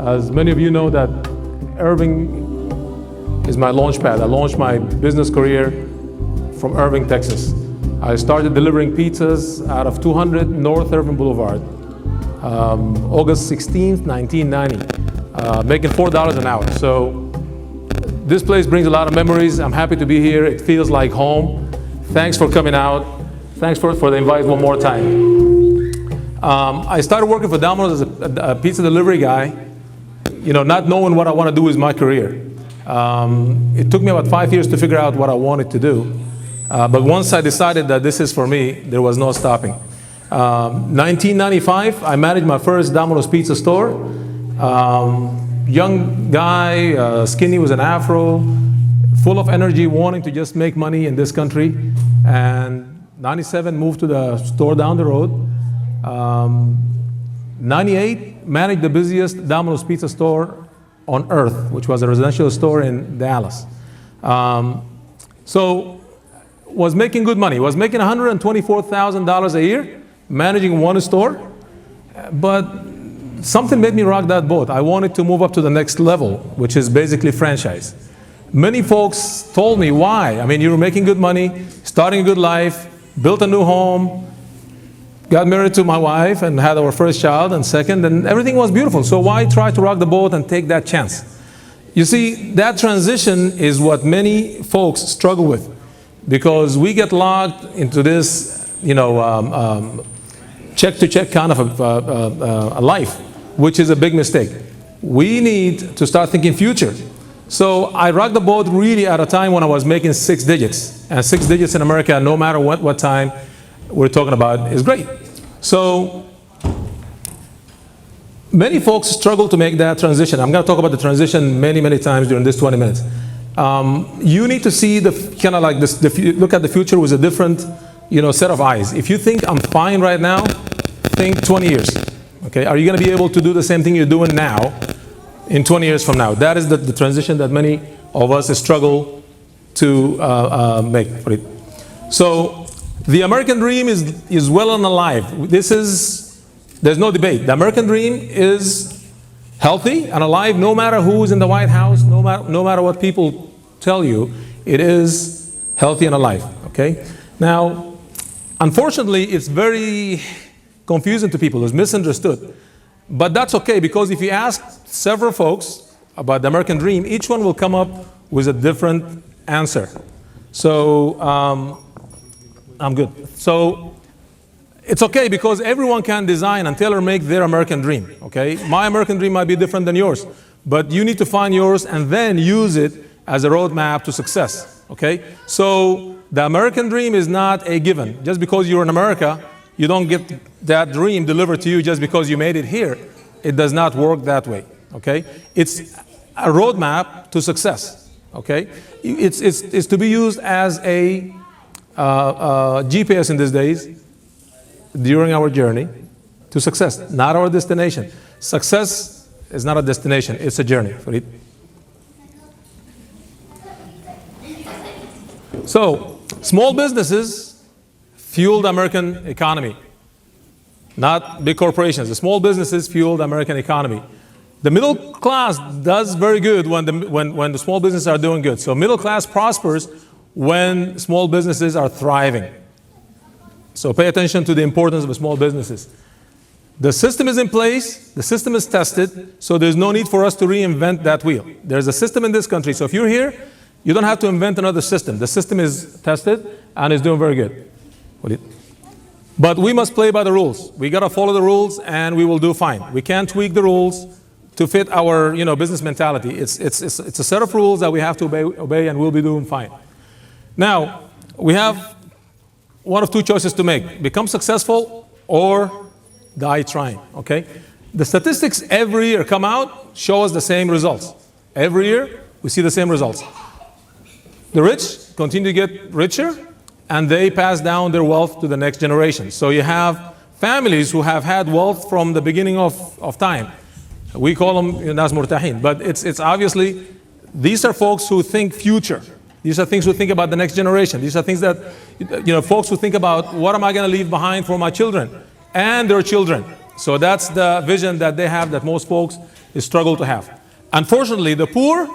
As many of you know that Irving is my launch pad. I launched my business career from Irving, Texas. I started delivering pizzas out of 200 North Irving Boulevard, August 16th, 1990, making $4 an hour. So this place brings a lot of memories. I'm happy to be here. It feels like home. Thanks for coming out. Thanks for the invite one more time. I started working for Domino's as a pizza delivery guy, not knowing what I want to do with my career. It took me about 5 years to figure out what I wanted to do. But once I decided that this is for me, there was no stopping. 1995, I managed my first Domino's pizza store. Young guy, skinny with an afro, full of energy, wanting to just make money in this country. And 97, moved to the store down the road. 98, managed the busiest Domino's pizza store on earth, which was a residential store in Dallas. So was making good money. Was making $124,000 a year, managing one store. But something made me rock that boat. I wanted to move up to the next level, which is basically franchise. Many folks told me, why? I mean, you were making good money, starting a good life, built a new home, got married to my wife and had our first child and second, and everything was beautiful. So why try to rock the boat and take that chance? You see, that transition is what many folks struggle with, because we get locked into this, check-to-check kind of a life, which is a big mistake. We need to start thinking future. So I rocked the boat really at a time when I was making 6 digits. And 6 digits in America, no matter what time we're talking about, is great. So many folks struggle to make that transition. I'm going to talk about the transition many, many times during this 20 minutes. You need to see look at the future with a different, set of eyes. If you think I'm fine right now, think 20 years. Okay, are you going to be able to do the same thing you're doing now in 20 years from now? That is the transition that many of us struggle to make. So the American dream is well and alive. There's no debate. The American dream is healthy and alive, no matter who's in the White House, no matter what people tell you, it is healthy and alive, okay? Now, unfortunately, it's very confusing to people. It's misunderstood. But that's okay, because if you ask several folks about the American dream, each one will come up with a different answer. So, I'm good. So, it's okay, because everyone can design and tailor-make their American dream, okay? My American dream might be different than yours, but you need to find yours and then use it as a roadmap to success, okay? So, the American dream is not a given. Just because you're in America, you don't get that dream delivered to you just because you made it here. It does not work that way, okay? It's a roadmap to success, okay? It's to be used as a GPS in these days during our journey to success, not our destination. Success is not a destination, it's a journey. So, small businesses fuel the American economy, not big corporations. The small businesses fuel the American economy. The middle class does very good when the small businesses are doing good. So middle class prospers when small businesses are thriving. So pay attention to the importance of small businesses. The system is in place, the system is tested, so there's no need for us to reinvent that wheel. There's a system in this country, so if you're here, you don't have to invent another system. The system is tested and is doing very good. But we must play by the rules. We got to follow the rules and we will do fine. We can't tweak the rules to fit our business mentality. It's a set of rules that we have to obey and we'll be doing fine. Now, we have one of two choices to make. Become successful or die trying, okay? The statistics every year come out, show us the same results. Every year, we see the same results. The rich continue to get richer, and they pass down their wealth to the next generation. So you have families who have had wealth from the beginning of time. We call them nas murtahin, but it's obviously, these are folks who think future. These are things who think about the next generation. These are things that, folks who think about, what am I going to leave behind for my children and their children? So that's the vision that they have, that most folks, struggle to have. Unfortunately, the poor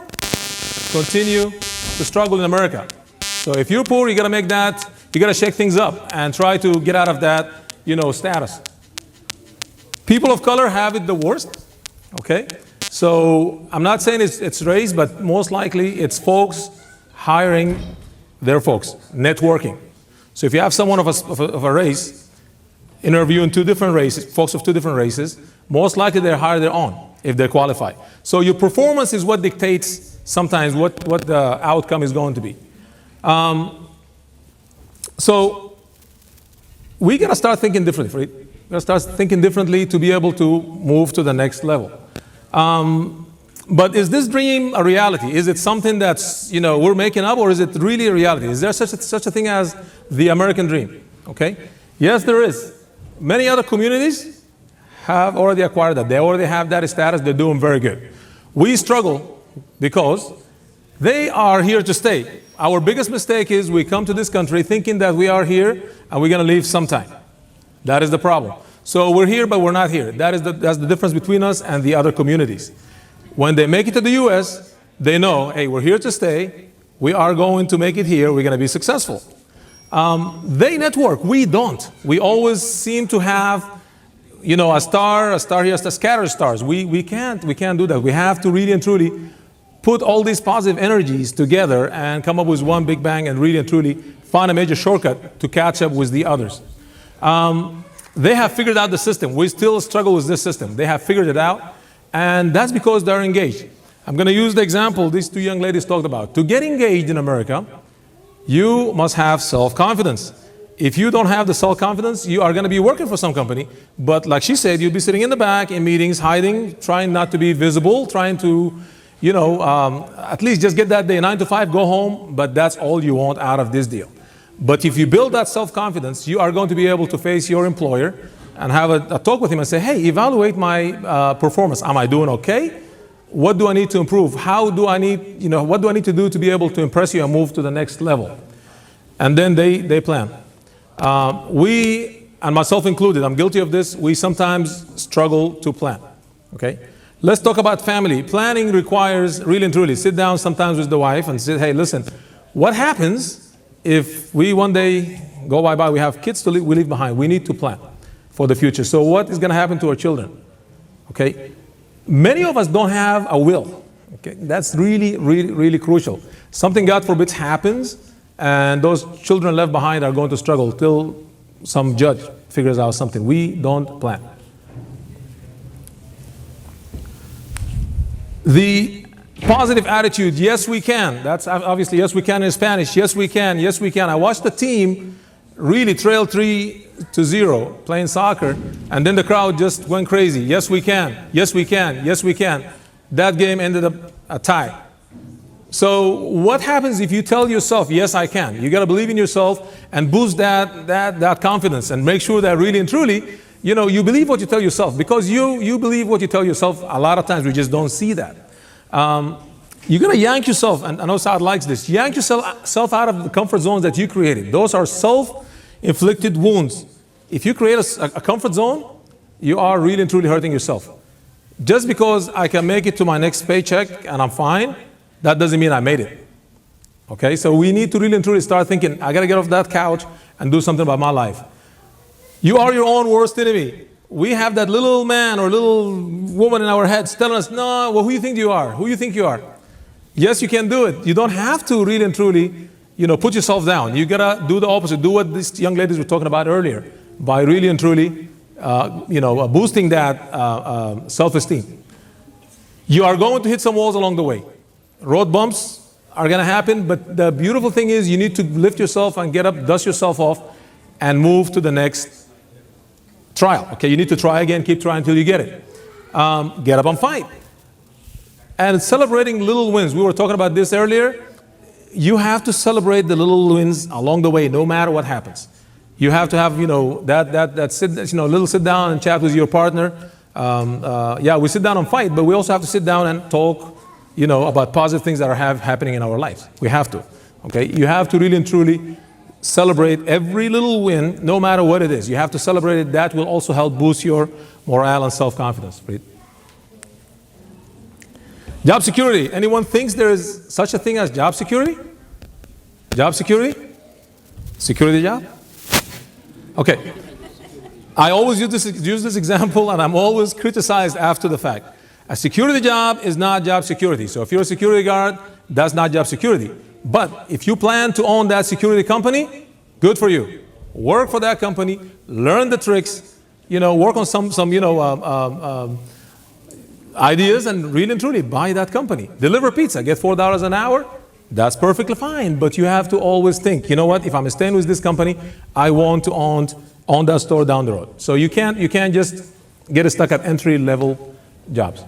continue to struggle in America. So if you're poor, you got to make that, you got to shake things up and try to get out of that, status. People of color have it the worst, okay? So I'm not saying it's race, but most likely it's folks hiring their folks, networking. So if you have someone of a race, interviewing two different races, folks of two different races, most likely they hire their own if they qualify. So your performance is what dictates sometimes what the outcome is going to be. So we gotta start thinking differently, right? We gotta start thinking differently to be able to move to the next level. But is this dream a reality? Is it something that's, we're making up, or is it really a reality? Is there such a thing as the American dream? Okay? Yes, there is. Many other communities have already acquired that. They already have that status. They're doing very good. We struggle because they are here to stay. Our biggest mistake is we come to this country thinking that we are here and we're going to leave sometime. That is the problem. So we're here, but we're not here. That's the difference between us and the other communities. When they make it to the US, they know, hey, we're here to stay. We are going to make it here. We're going to be successful. They network. We don't. We always seem to have, a star here, a scatter stars. We can't do that. We have to really and truly put all these positive energies together and come up with one big bang and really and truly find a major shortcut to catch up with the others. They have figured out the system. We still struggle with this system. They have figured it out, and that's because they're engaged. I'm going to use the example these two young ladies talked about. To get engaged in America, you must have self-confidence. If you don't have the self-confidence, you are going to be working for some company, but like she said, you'll be sitting in the back in meetings, hiding, trying not to be visible, trying to, at least just get that day, 9 to 5, go home, but that's all you want out of this deal. But if you build that self-confidence, you are going to be able to face your employer and have a talk with him and say, hey, evaluate my performance. Am I doing okay? What do I need to improve? What do I need to do to be able to impress you and move to the next level? And then they plan. We, and myself included, I'm guilty of this, we sometimes struggle to plan, okay? Let's talk about family. Planning requires, really and truly, sit down sometimes with the wife and say, hey, listen, what happens if we one day go bye-bye, we have kids we leave behind. We need to plan for the future. So what is going to happen to our children? Okay? Many of us don't have a will. Okay? That's really, really, really crucial. Something, God forbid, happens, and those children left behind are going to struggle till some judge figures out something. We don't plan. The positive attitude, yes we can. That's obviously yes we can in Spanish. Yes we can, yes we can. I watched the team really trail 3-0 playing soccer, and then the crowd just went crazy. Yes we can, yes we can, yes we can. That game ended up a tie. So what happens if you tell yourself, yes I can? You got to believe in yourself and boost that confidence and make sure that really and truly, you believe what you tell yourself, because you believe what you tell yourself. A lot of times we just don't see that. You're going to yank yourself, and I know Saad likes this, yank yourself out of the comfort zones that you created. Those are self-inflicted wounds. If you create a comfort zone, you are really and truly hurting yourself. Just because I can make it to my next paycheck and I'm fine, that doesn't mean I made it. Okay, so we need to really and truly start thinking, I got to get off that couch and do something about my life. You are your own worst enemy. We have that little man or little woman in our heads telling us, no, well, who do you think you are? Who do you think you are? Yes, you can do it. You don't have to really and truly, put yourself down. You gotta do the opposite. Do what these young ladies were talking about earlier, by really and truly, boosting that self-esteem. You are going to hit some walls along the way. Road bumps are gonna happen, but the beautiful thing is you need to lift yourself and get up, dust yourself off, and move to the next trial. Okay, you need to try again, keep trying until you get it. Get up and fight. And celebrating little wins. We were talking about this earlier. You have to celebrate the little wins along the way, no matter what happens. You have to have, little sit down and chat with your partner. We sit down and fight, but we also have to sit down and talk, about positive things that are happening in our lives. We have to. Okay, you have to really and truly celebrate every little win, no matter what it is. You have to celebrate it. That will also help boost your morale and self-confidence. Job security. Anyone thinks there is such a thing as job security? Job security? Security job? Okay. I always use this example, and I'm always criticized after the fact. A security job is not job security. So if you're a security guard, that's not job security. But if you plan to own that security company, good for you. Work for that company, learn the tricks, work on some ideas, and really and truly buy that company. Deliver pizza, get $4 an hour. That's perfectly fine, but you have to always think, you know what, if I'm staying with this company, I want to own that store down the road. So you can't just get stuck at entry-level jobs.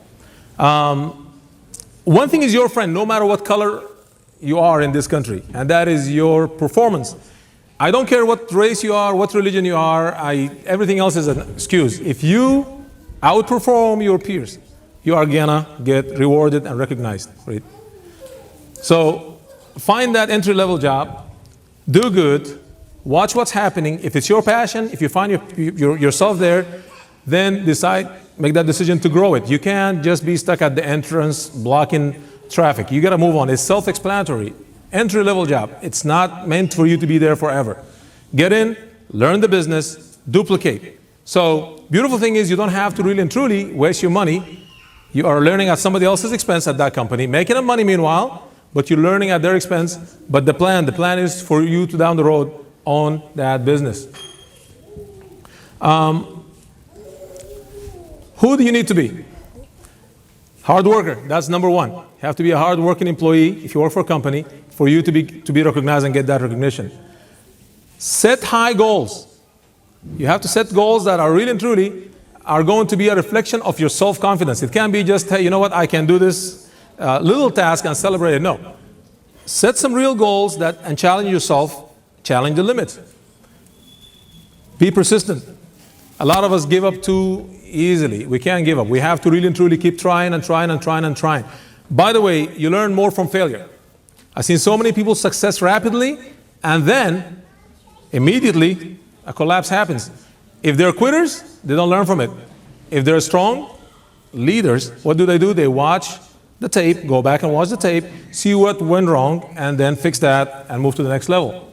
One thing is your friend, no matter what color you are in this country, and that is your performance. I don't care what race you are, what religion you are, everything else is an excuse. If you outperform your peers, you are gonna get rewarded and recognized, right? So find that entry-level job, do good, watch what's happening. If it's your passion, if you find yourself there, then make that decision to grow it. You can't just be stuck at the entrance blocking traffic. You gotta move on. It's self-explanatory. Entry-level job. It's not meant for you to be there forever. Get in, learn the business, duplicate. So beautiful thing is you don't have to really and truly waste your money. You are learning at somebody else's expense at that company, making up money meanwhile, but you're learning at their expense. But the plan is for you to down the road own that business. Who do you need to be? Hard worker. That's number one. You have to be a hard working employee if you work for a company for you to be recognized and get that recognition. Set high goals. You have to set goals that are really and truly are going to be a reflection of your self-confidence. It can't be just, hey, you know what, I can do this little task and celebrate it. No. Set some real goals and challenge yourself, challenge the limits. Be persistent. A lot of us give up too easily. We can't give up. We have to really and truly keep trying and trying and trying and trying. By the way, you learn more from failure. I've seen so many people success rapidly, and then immediately a collapse happens. If they're quitters, they don't learn from it. If they're strong leaders, what do? They watch the tape, go back and watch the tape, see what went wrong, and then fix that and move to the next level.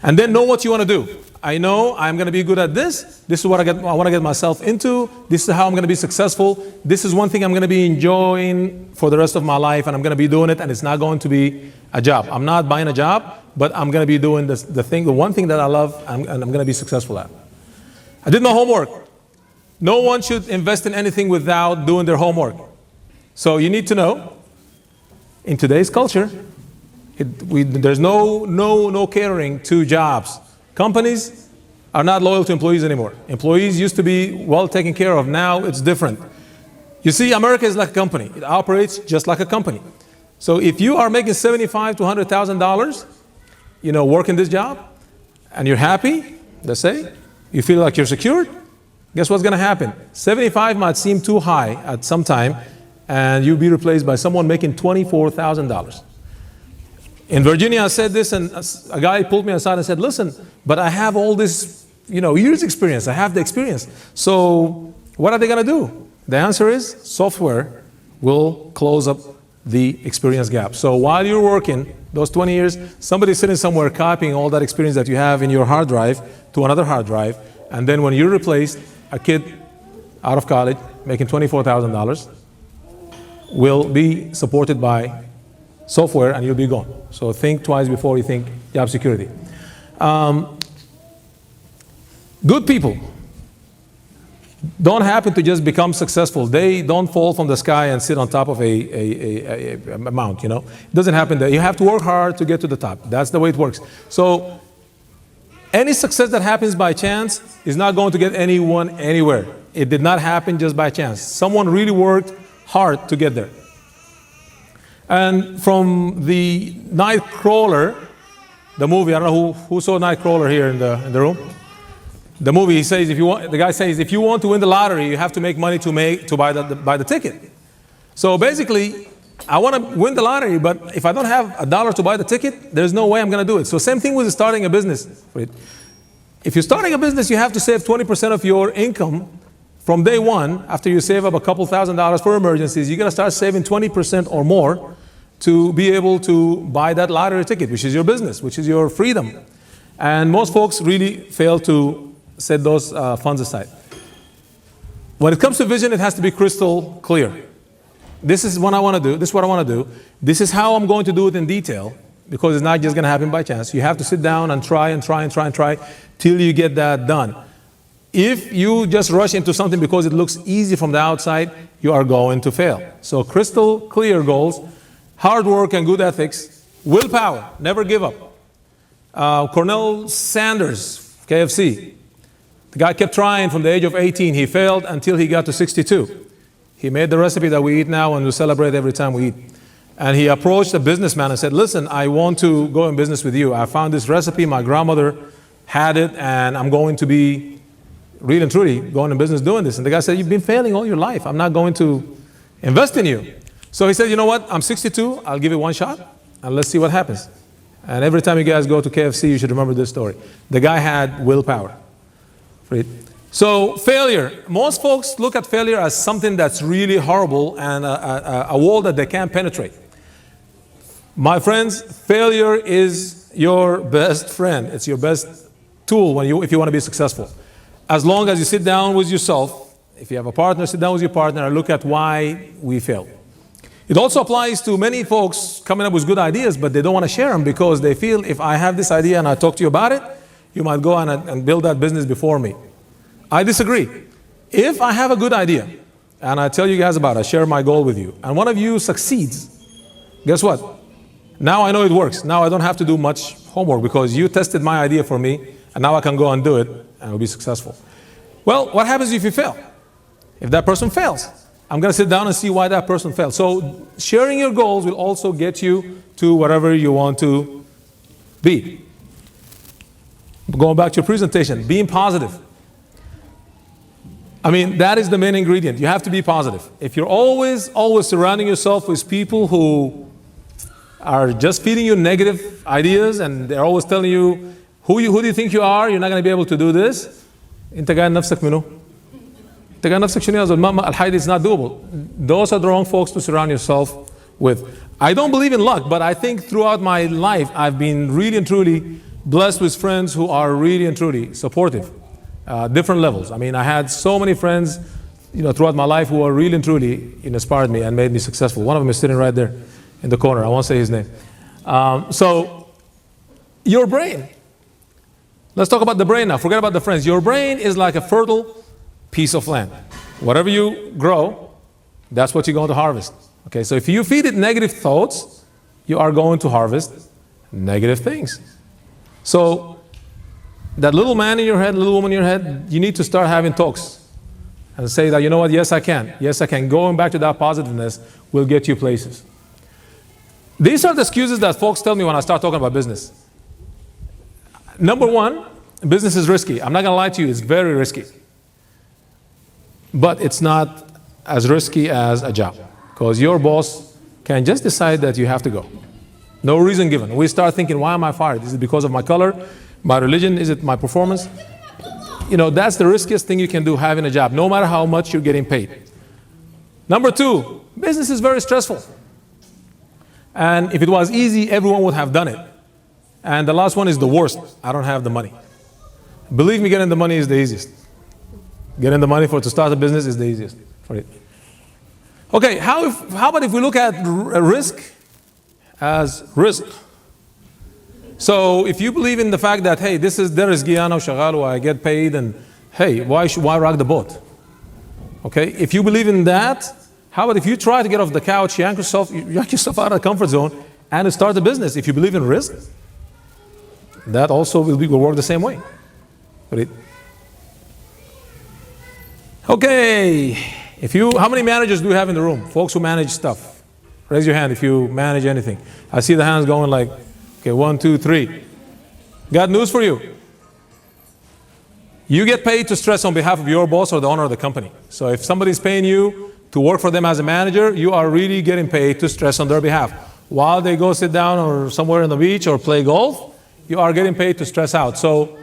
And then know what you want to do. I know I'm going to be good at this. This is what I want to get myself into. This is how I'm going to be successful. This is one thing I'm going to be enjoying for the rest of my life, and I'm going to be doing it, and it's not going to be a job. I'm not buying a job, but I'm going to be doing the one thing that I love, and I'm going to be successful at. I did my homework. No one should invest in anything without doing their homework. So you need to know, in today's culture, there's no catering to jobs. Companies are not loyal to employees anymore. Employees used to be well taken care of. Now it's different. You see, America is like a company. It operates just like a company. So if you are making $75,000 to $100,000, working this job, and you're happy, let's say, you feel like you're secured, guess what's going to happen? 75 might seem too high at some time, and you'll be replaced by someone making $24,000. In Virginia, I said this, and a guy pulled me aside and said, listen, but I have all this, years experience. I have the experience. So what are they going to do? The answer is software will close up the experience gap. So while you're working those 20 years, somebody's sitting somewhere copying all that experience that you have in your hard drive to another hard drive. And then when you're replaced, a kid out of college making $24,000 will be supported by software, and you'll be gone. So think twice before you think job security. Good people don't happen to just become successful. They don't fall from the sky and sit on top of a mount, It doesn't happen there. You have to work hard to get to the top. That's the way it works. So any success that happens by chance is not going to get anyone anywhere. It did not happen just by chance. Someone really worked hard to get there. And from the Nightcrawler, the movie, I don't know who saw Nightcrawler here in the room. The movie, the guy says, if you want to win the lottery, you have to make money to buy the ticket. So basically, I want to win the lottery, but if I don't have $1 to buy the ticket, there's no way I'm going to do it. So same thing with starting a business. If you're starting a business, you have to save 20% of your income from day one, after you save up a couple $1,000s for emergencies, you got to start saving 20% or more to be able to buy that lottery ticket, which is your business, which is your freedom. And most folks really fail to set those funds aside. When it comes to vision, it has to be crystal clear. This is what I want to do. This is what I want to do. This is how I'm going to do it in detail, because it's not just going to happen by chance. You have to sit down and try and try and try and try till you get that done. If you just rush into something because it looks easy from the outside, you are going to fail. So crystal clear goals, hard work and good ethics, willpower, never give up. Colonel Sanders, KFC, the guy kept trying from the age of 18. He failed until he got to 62. He made the recipe that we eat now and we celebrate every time we eat. And he approached a businessman and said, listen, I want to go in business with you. I found this recipe, my grandmother had it, and I'm going to be really and truly going in business doing this. And the guy said, you've been failing all your life. I'm not going to invest in you. So he said, you know what, I'm 62, I'll give it one shot, and let's see what happens. And every time you guys go to KFC, you should remember this story. The guy had willpower. Right? So failure, most folks look at failure as something that's really horrible and a wall that they can't penetrate. My friends, failure is your best friend. It's your best tool if you want to be successful. As long as you sit down with yourself, if you have a partner, sit down with your partner and look at why we fail. It also applies to many folks coming up with good ideas, but they don't want to share them because they feel if I have this idea and I talk to you about it, you might go on and build that business before me. I disagree. If I have a good idea and I tell you guys about it, I share my goal with you, and one of you succeeds, guess what? Now I know it works. Now I don't have to do much homework because you tested my idea for me, and now I can go and do it and will be successful. Well, what happens if you fail? If that person fails, I'm going to sit down and see why that person failed. So sharing your goals will also get you to whatever you want to be. Going back to your presentation, being positive. I mean, that is the main ingredient. You have to be positive. If you're always surrounding yourself with people who are just feeding you negative ideas and they're always telling you, who do you think you are? You're not going to be able to do this. انت قاعد نفسك منو؟ انت قاعد نفسك شنو يا زلمة؟ الحاجة is not doable. Those are the wrong folks to surround yourself with. I don't believe in luck, but I think throughout my life I've been really and truly blessed with friends who are really and truly supportive. Different levels. I mean, I had so many friends, throughout my life who are really and truly inspired me and made me successful. One of them is sitting right there in the corner. I won't say his name. So, your brain. Let's talk about the brain now. Forget about the friends. Your brain is like a fertile piece of land. Whatever you grow, that's what you're going to harvest. Okay, so if you feed it negative thoughts, you are going to harvest negative things. So, that little man in your head, little woman in your head, you need to start having talks and say that, you know what, yes I can. Yes I can. Going back to that positiveness will get you places. These are the excuses that folks tell me when I start talking about business. Number one, business is risky. I'm not going to lie to you, it's very risky. But it's not as risky as a job, because your boss can just decide that you have to go. No reason given. We start thinking, why am I fired? Is it because of my color? My religion? Is it my performance? That's the riskiest thing you can do, having a job, no matter how much you're getting paid. Number two, business is very stressful. And if it was easy, everyone would have done it. And the last one is the worst. I don't have the money. Believe me, getting the money is the easiest. Getting the money to start a business is the easiest for it. Okay, how about if we look at risk as risk? So if you believe in the fact that, hey, this is the risk, I get paid, and hey, why rock the boat? Okay, if you believe in that, how about if you try to get off the couch, yank yourself out of the comfort zone and start a business? If you believe in risk, that also will work the same way. Right? Okay, how many managers do we have in the room? Folks who manage stuff. Raise your hand if you manage anything. I see the hands going like, okay, 1, 2, 3. Got news for you. You get paid to stress on behalf of your boss or the owner of the company. So if somebody's paying you to work for them as a manager, you are really getting paid to stress on their behalf. While they go sit down or somewhere on the beach or play golf, you are getting paid to stress out. So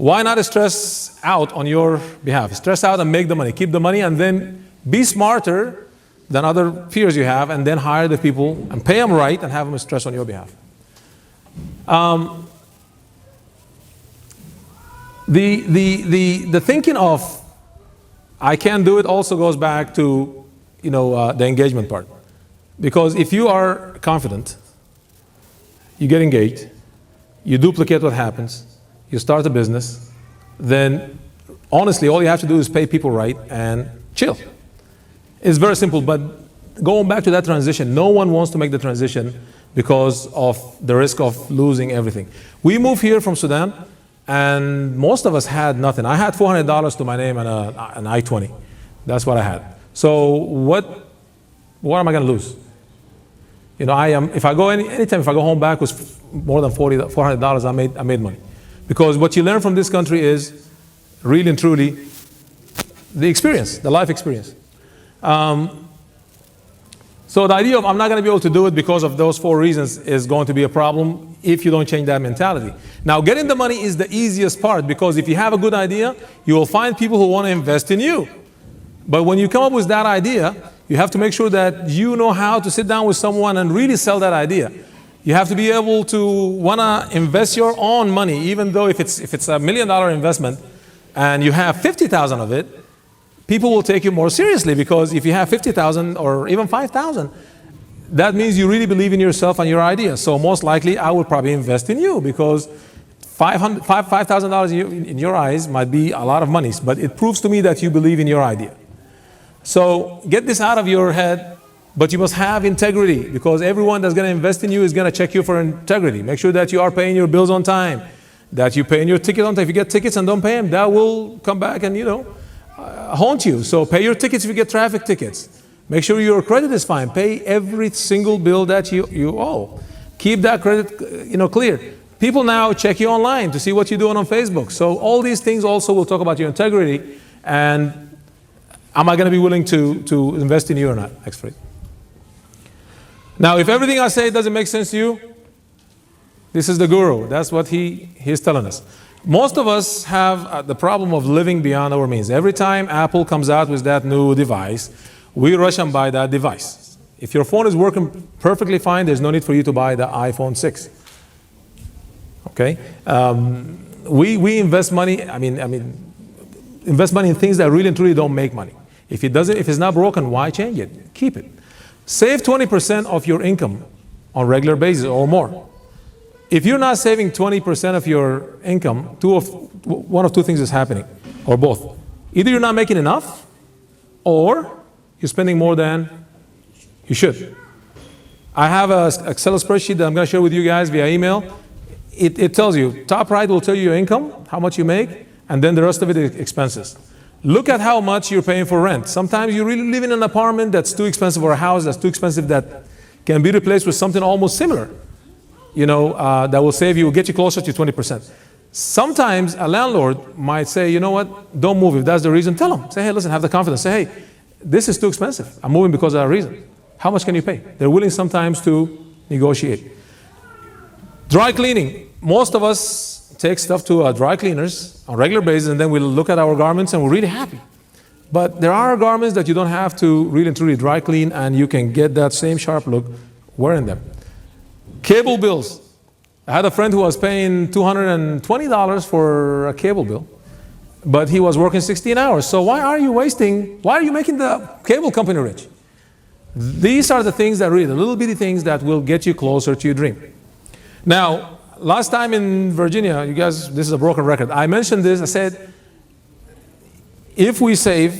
Why not stress out on your behalf? Stress out and make the money. Keep the money and then be smarter than other peers you have, and then hire the people and pay them right and have them stress on your behalf. The thinking of I can't do it also goes back to the engagement part. Because if you are confident, you get engaged, you duplicate what happens, you start a business, then honestly all you have to do is pay people right and chill. It's very simple. But going back to that transition, no one wants to make the transition because of the risk of losing everything. We moved here from Sudan, and most of us had nothing. I had $400 to my name and an I-20. That's what I had. So what am I going to lose? If I go anytime, if I go home back with more than $400, I made money. Because what you learn from this country is really and truly the experience, the life experience. So the idea of I'm not going to be able to do it because of those 4 reasons is going to be a problem if you don't change that mentality. Now, getting the money is the easiest part, because if you have a good idea, you will find people who want to invest in you. But when you come up with that idea, you have to make sure that you know how to sit down with someone and really sell that idea. You have to be able to want to invest your own money, even though if it's $1 million investment and you have 50,000 of it, people will take you more seriously, because if you have 50,000 or even 5,000, that means you really believe in yourself and your idea. So most likely I would probably invest in you, because $5,000 in your eyes might be a lot of money, but it proves to me that you believe in your idea. So get this out of your head, but you must have integrity, because everyone that's going to invest in you is going to check you for integrity. Make sure that you are paying your bills on time, that you pay your ticket on time. If you get tickets and don't pay them, that will come back and haunt you. So pay your tickets if you get traffic tickets. Make sure your credit is fine. Pay every single bill that you owe. Keep that credit clear. People now check you online to see what you're doing on Facebook. So all these things also will talk about your integrity, and am I going to be willing to invest in you or not? Next phrase. Now, if everything I say doesn't make sense to you, this is the guru. That's what he's telling us. Most of us have the problem of living beyond our means. Every time Apple comes out with that new device, we rush and buy that device. If your phone is working perfectly fine, there's no need for you to buy the iPhone 6. Okay? We invest money. Invest money in things that really and truly don't make money. If it's not broken, why change it? Keep it. Save 20% of your income on a regular basis or more. If you're not saving 20% of your income, one of two things is happening, or both. Either you're not making enough, or you're spending more than you should. I have an Excel spreadsheet that I'm going to share with you guys via email. It tells you, top right will tell you your income, how much you make, and then the rest of it is expenses. Look at how much you're paying for rent. Sometimes you really live in an apartment that's too expensive, or a house that's too expensive that can be replaced with something almost similar. That will save you, get you closer to 20%. Sometimes a landlord might say, you know what, don't move. If that's the reason, tell them. Say, hey, listen, have the confidence. Say, hey, this is too expensive. I'm moving because of that reason. How much can you pay? They're willing sometimes to negotiate. Dry cleaning. Most of us take stuff to dry cleaners on a regular basis, and then we look at our garments and we're really happy. But there are garments that you don't have to really and truly dry clean, and you can get that same sharp look wearing them. Cable bills. I had a friend who was paying $220 for a cable bill, but he was working 16 hours. So why are you making the cable company rich? These are the things that really, the little bitty things that will get you closer to your dream. Now, last time in Virginia, you guys, this is a broken record. I mentioned this, I said, if we save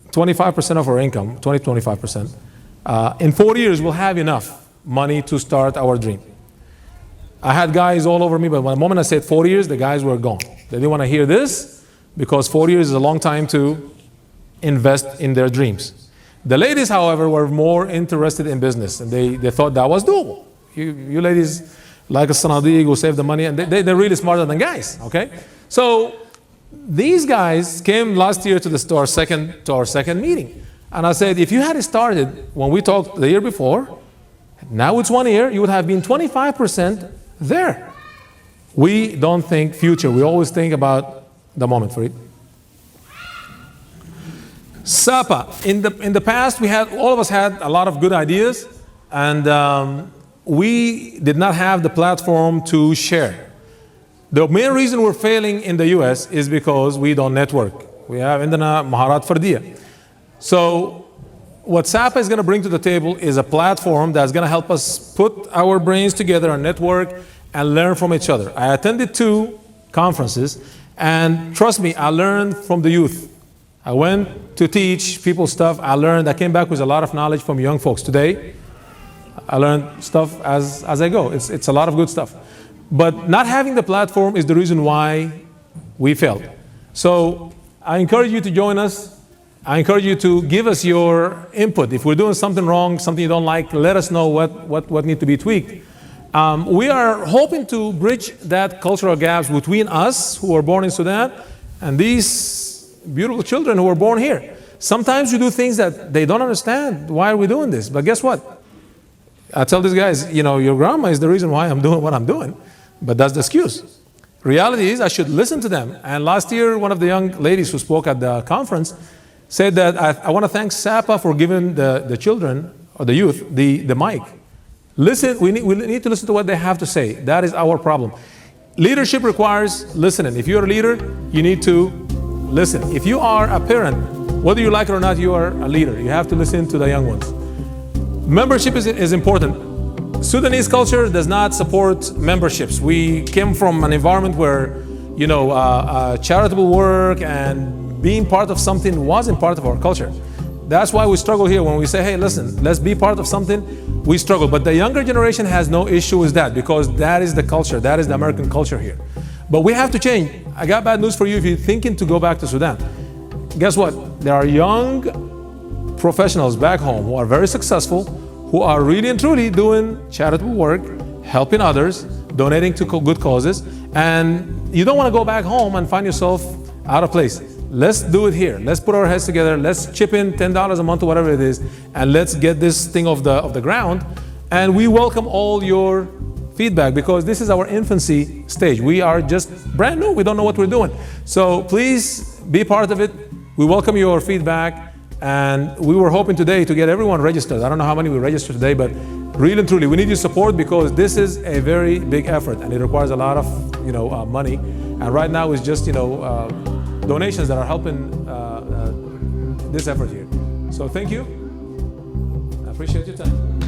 25% of our income, 25%, in 4 years we'll have enough money to start our dream. I had guys all over me, but the moment I said 4 years, the guys were gone. They didn't want to hear this, because 4 years is a long time to invest in their dreams. The ladies, however, were more interested in business, and they thought that was doable. You ladies like Alsadiq who save the money, and they're really smarter than guys, okay? So these guys came last year to our second meeting. And I said, if you had started when we talked the year before, now it's 1 year, you would have been 25% there. We don't think future. We always think about the moment, Farid. SAPAA. In the past, all of us had a lot of good ideas, and we did not have the platform to share. The main reason we're failing in the US is because we don't network. We have عندنا مهارات فردية. So what SAPAA is going to bring to the table is a platform that's going to help us put our brains together and network and learn from each other. I attended 2 conferences, and trust me, I learned from the youth. I went to teach people stuff. I learned. I came back with a lot of knowledge from young folks. Today, I learned stuff as I go. It's a lot of good stuff. But not having the platform is the reason why we failed. So I encourage you to join us. I encourage you to give us your input. If we're doing something wrong, something you don't like, let us know what needs to be tweaked. We are hoping to bridge that cultural gaps between us who were born in Sudan and these beautiful children who were born here. Sometimes you do things that they don't understand. Why are we doing this? But guess what? I tell these guys, your grandma is the reason why I'm doing what I'm doing. But that's the excuse. Reality is I should listen to them. And last year, one of the young ladies who spoke at the conference said that I want to thank SAPAA for giving the children or the youth the mic. Listen, we need to listen to what they have to say. That is our problem. Leadership requires listening. If you're a leader, you need to listen. If you are a parent, whether you like it or not, you are a leader. You have to listen to the young ones. Membership is important. Sudanese culture does not support memberships. We came from an environment where, charitable work and being part of something wasn't part of our culture. That's why we struggle here. When we say, hey, listen, let's be part of something, we struggle. But the younger generation has no issue with that because that is the culture. That is the American culture here. But we have to change. I got bad news for you if you're thinking to go back to Sudan. Guess what? There are young professionals back home who are very successful, who are really and truly doing charitable work, helping others, donating to good causes, and you don't want to go back home and find yourself out of place. Let's do it here. Let's put our heads together. Let's chip in $10 a month or whatever it is, and let's get this thing off the ground. And we welcome all your feedback because this is our infancy stage. We are just brand new. We don't know what we're doing. So please be part of it. We welcome your feedback. And we were hoping today to get everyone registered. I don't know how many we registered today, but really and truly, we need your support because this is a very big effort and it requires a lot of money. And right now it's just donations that are helping this effort here. So thank you. I appreciate your time.